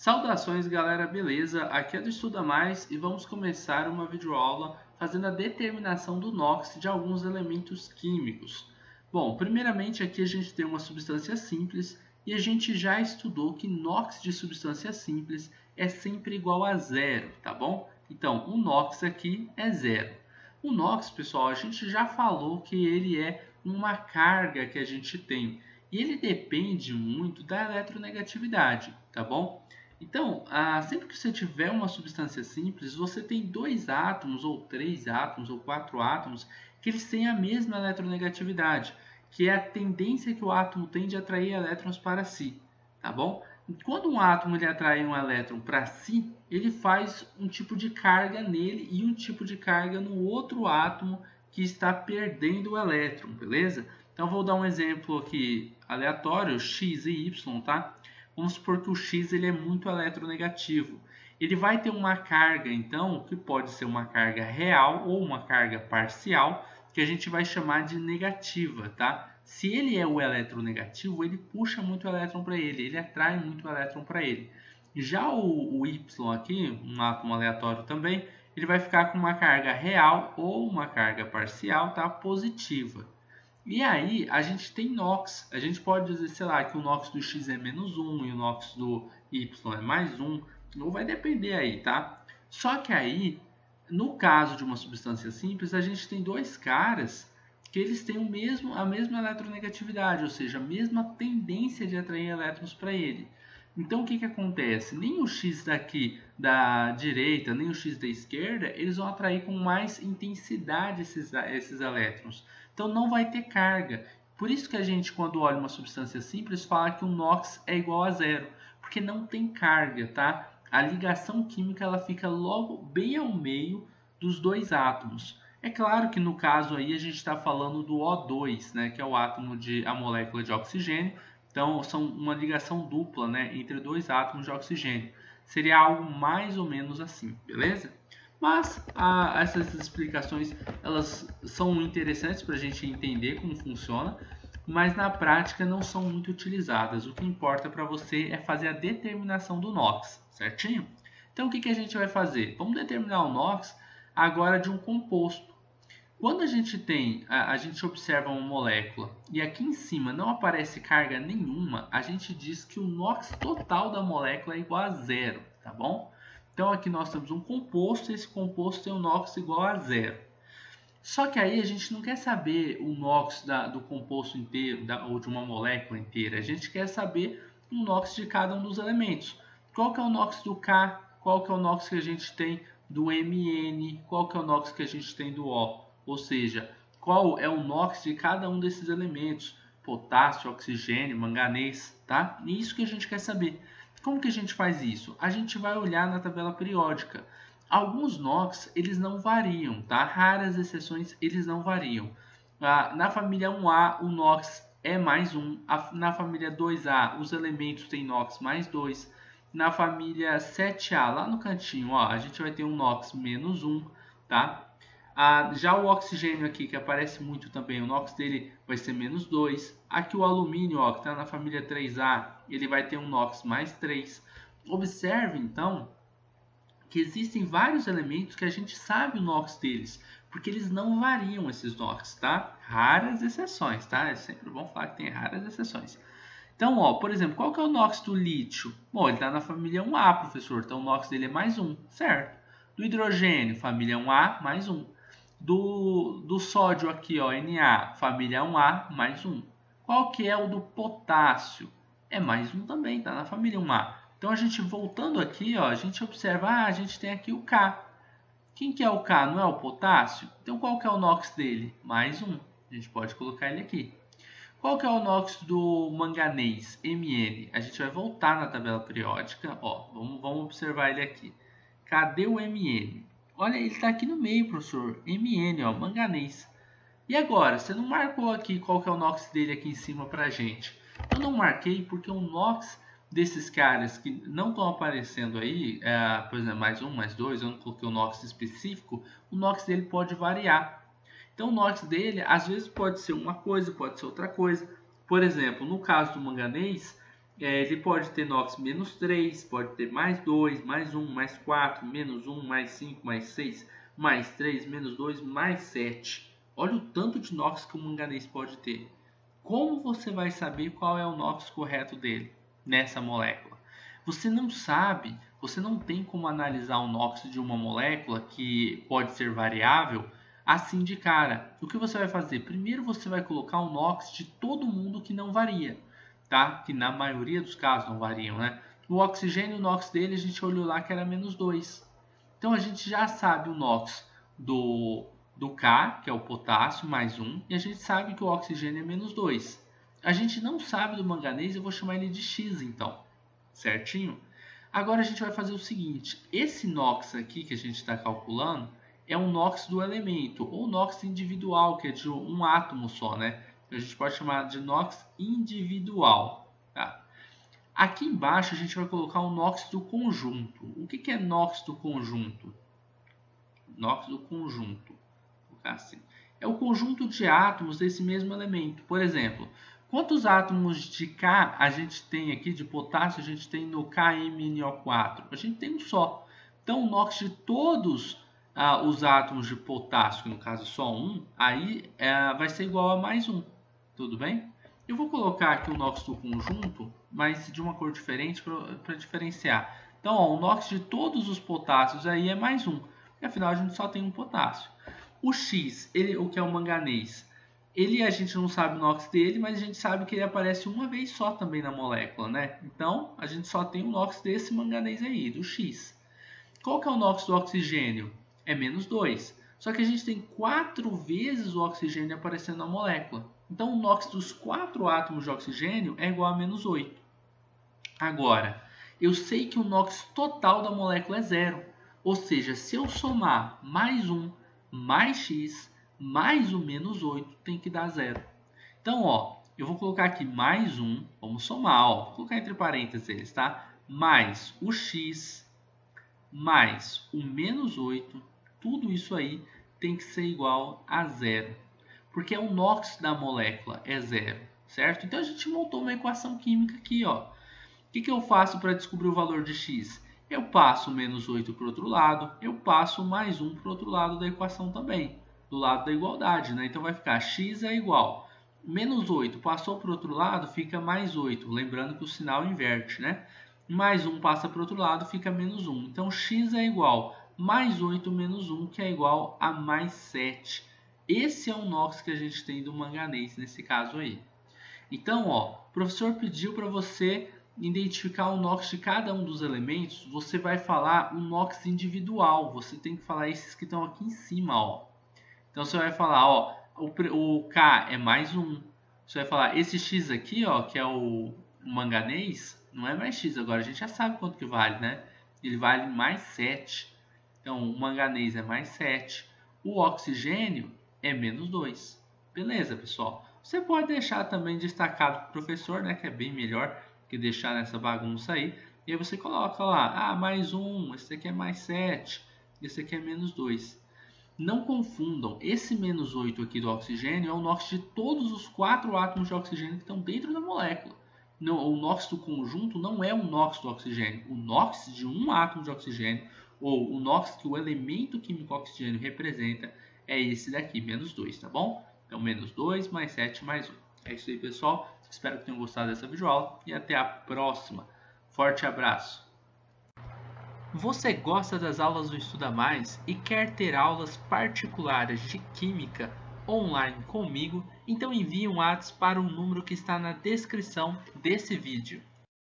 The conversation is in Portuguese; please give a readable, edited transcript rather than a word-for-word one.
Saudações galera, beleza? Aqui é do Estuda Mais e vamos começar uma videoaula fazendo a determinação do NOx de alguns elementos químicos. Bom, primeiramente aqui a gente tem uma substância simples e a gente já estudou que NOx de substância simples é sempre igual a zero, tá bom? Então, o NOx aqui é zero. O NOx, pessoal, a gente já falou que ele é uma carga que a gente tem e ele depende muito da eletronegatividade, tá bom? Então, sempre que você tiver uma substância simples, você tem dois átomos, ou três átomos, ou quatro átomos, que eles têm a mesma eletronegatividade, que é a tendência que o átomo tem de atrair elétrons para si, tá bom? E quando um átomo ele atrai um elétron para si, ele faz um tipo de carga nele e um tipo de carga no outro átomo que está perdendo o elétron, beleza? Então, vou dar um exemplo aqui aleatório, x e y, tá? Vamos supor que o X ele é muito eletronegativo. Ele vai ter uma carga, então, que pode ser uma carga real ou uma carga parcial, que a gente vai chamar de negativa, tá? Se ele é o eletronegativo, ele puxa muito elétron para ele atrai muito elétron para ele. Já o Y aqui, um átomo aleatório também, ele vai ficar com uma carga real ou uma carga parcial, tá? Positiva. E aí, a gente tem NOx. A gente pode dizer, sei lá, que o NOx do X é menos 1 e o NOx do Y é mais 1. Ou vai depender aí, tá? Só que aí, no caso de uma substância simples, a gente tem dois caras que eles têm a mesma eletronegatividade, ou seja, a mesma tendência de atrair elétrons para ele. Então, o que acontece? Nem o X daqui da direita, nem o X da esquerda, eles vão atrair com mais intensidade esses elétrons. Então não vai ter carga. Por isso que a gente, quando olha uma substância simples, fala que o NOx é igual a zero, porque não tem carga, tá? A ligação química ela fica logo bem ao meio dos dois átomos. É claro que no caso aí a gente está falando do O2, né, que é o átomo a molécula de oxigênio. Então são uma ligação dupla, né, entre dois átomos de oxigênio. Seria algo mais ou menos assim, beleza? Mas essas explicações elas são interessantes para a gente entender como funciona, mas na prática não são muito utilizadas. O que importa para você é fazer a determinação do NOx, certinho? Então o que a gente vai fazer? Vamos determinar o NOx agora de um composto. Quando a gente observa uma molécula e aqui em cima não aparece carga nenhuma, a gente diz que o NOx total da molécula é igual a zero, tá bom? Então aqui nós temos um composto e esse composto tem um NOx igual a zero. Só que aí a gente não quer saber o NOx do composto inteiro ou de uma molécula inteira. A gente quer saber o NOx de cada um dos elementos. Qual que é o NOx do K? Qual que é o NOx que a gente tem do Mn? Qual que é o NOx que a gente tem do O? Ou seja, qual é o NOx de cada um desses elementos? Potássio, oxigênio, manganês, tá? E isso que a gente quer saber. Como que a gente faz isso? A gente vai olhar na tabela periódica. Alguns NOx eles não variam, tá? Raras exceções eles não variam. Na família 1A o NOx é mais 1. Na família 2A os elementos têm NOx mais 2. Na família 7A lá no cantinho, ó, a gente vai ter um NOx menos 1, tá? Já o oxigênio aqui, que aparece muito também, o NOx dele vai ser menos 2. Aqui o alumínio, ó, que está na família 3A, ele vai ter um NOx mais 3. Observe, então, que existem vários elementos que a gente sabe o NOx deles, porque eles não variam esses NOx, tá? Raras exceções, tá? É sempre bom falar que tem raras exceções. Então, ó, por exemplo, qual que é o NOx do lítio? Bom, ele está na família 1A, professor, então o NOx dele é mais 1, certo? Do hidrogênio, família 1A, mais 1. Do sódio aqui, ó, Na, família 1A, mais 1. Qual que é o do potássio? É mais 1 também, tá na família 1A. Então, a gente voltando aqui, ó, a gente observa, a gente tem aqui o K. Quem que é o K? Não é o potássio? Então, qual que é o NOx dele? Mais 1. A gente pode colocar ele aqui. Qual que é o NOx do manganês? Mn. A gente vai voltar na tabela periódica. Ó, vamos observar ele aqui. Cadê o Mn? Olha, ele está aqui no meio, professor. Mn, ó, manganês. E agora, você não marcou aqui qual que é o NOx dele aqui em cima para a gente? Eu não marquei porque o NOx desses caras que não estão aparecendo aí, por exemplo, mais 1, mais 2, eu não coloquei o NOx específico, o NOx dele pode variar. Então o NOx dele, às vezes pode ser uma coisa, pode ser outra coisa. Por exemplo, no caso do manganês, Ele pode ter NOx menos 3, pode ter mais 2, mais 1, mais 4, menos 1, mais 5, mais 6, mais 3, menos 2, mais 7. Olha o tanto de NOx que o manganês pode ter. Como você vai saber qual é o NOx correto dele nessa molécula? Você não sabe, você não tem como analisar o NOx de uma molécula que pode ser variável assim de cara. O que você vai fazer? Primeiro você vai colocar o NOx de todo mundo que não varia, tá? Que na maioria dos casos não variam, né? O oxigênio, o NOx dele, a gente olhou lá que era menos 2. Então a gente já sabe o NOx do K, que é o potássio, mais 1, e a gente sabe que o oxigênio é menos 2. A gente não sabe do manganês, eu vou chamar ele de X então, certinho? Agora a gente vai fazer o seguinte, esse NOx aqui que a gente está calculando é um NOx do elemento, ou NOx individual, que é de um átomo só, né? A gente pode chamar de NOx individual, tá? Aqui embaixo a gente vai colocar o NOx do conjunto. O que é NOx do conjunto? NOx do conjunto. Vou colocar assim. É o conjunto de átomos desse mesmo elemento. Por exemplo, quantos átomos de K a gente tem aqui, de potássio, a gente tem no KMnO4? A gente tem um só. Então, o NOx de todos os átomos de potássio, que no caso é só um, aí vai ser igual a mais 1. Tudo bem? Eu vou colocar aqui o NOx do conjunto, mas de uma cor diferente para diferenciar. Então, ó, o NOx de todos os potássios aí é mais 1. Porque afinal a gente só tem um potássio. O X, o que é o manganês, a gente não sabe o NOx dele, mas a gente sabe que ele aparece uma vez só também na molécula, né? Então, a gente só tem o NOx desse manganês aí, do X. Qual que é o NOx do oxigênio? É menos 2. Só que a gente tem 4 vezes o oxigênio aparecendo na molécula. Então, o NOx dos 4 átomos de oxigênio é igual a menos 8. Agora, eu sei que o NOx total da molécula é 0. Ou seja, se eu somar mais 1, mais x, mais o menos 8, tem que dar 0. Então, ó, eu vou colocar aqui mais 1, vamos somar, ó, vou colocar entre parênteses eles, tá? Mais o x, mais o menos 8, tudo isso aí tem que ser igual a 0. Porque o NOx da molécula é 0, certo? Então, a gente montou uma equação química aqui, ó. O que eu faço para descobrir o valor de x? Eu passo o menos 8 para o outro lado, eu passo mais 1 para o outro lado da equação também, do lado da igualdade, né? Então vai ficar x é igual, menos 8 passou para o outro lado, fica mais 8, lembrando que o sinal inverte, né? Mais 1 passa para o outro lado, fica menos 1. Então x é igual mais 8 menos 1, que é igual a mais 7. Esse é o NOx que a gente tem do manganês nesse caso aí. Então, ó, o professor pediu para você identificar o NOx de cada um dos elementos, você vai falar o NOx individual. Você tem que falar esses que estão aqui em cima, ó. Então você vai falar, ó, o K é mais 1. Você vai falar esse X aqui, ó, que é o manganês, não é mais X agora, a gente já sabe quanto que vale, né? Ele vale mais 7. Então o manganês é mais 7. O oxigênio é menos 2. Beleza, pessoal? Você pode deixar também destacado para o professor, né, que é bem melhor que deixar nessa bagunça aí. E aí você coloca lá, mais 1, esse aqui é mais 7, esse aqui é menos 2. Não confundam, esse menos 8 aqui do oxigênio é o NOx de todos os 4 átomos de oxigênio que estão dentro da molécula. Não, o NOx do conjunto não é o NOx do oxigênio. O NOx de um átomo de oxigênio, ou o NOx que o elemento químico oxigênio representa, é esse daqui, menos 2, tá bom? Então, menos 2 mais 7 mais 1. É isso aí, pessoal. Espero que tenham gostado dessa videoaula e até a próxima. Forte abraço! Você gosta das aulas do Estuda Mais e quer ter aulas particulares de Química online comigo? Então envie um WhatsApp para o número que está na descrição desse vídeo.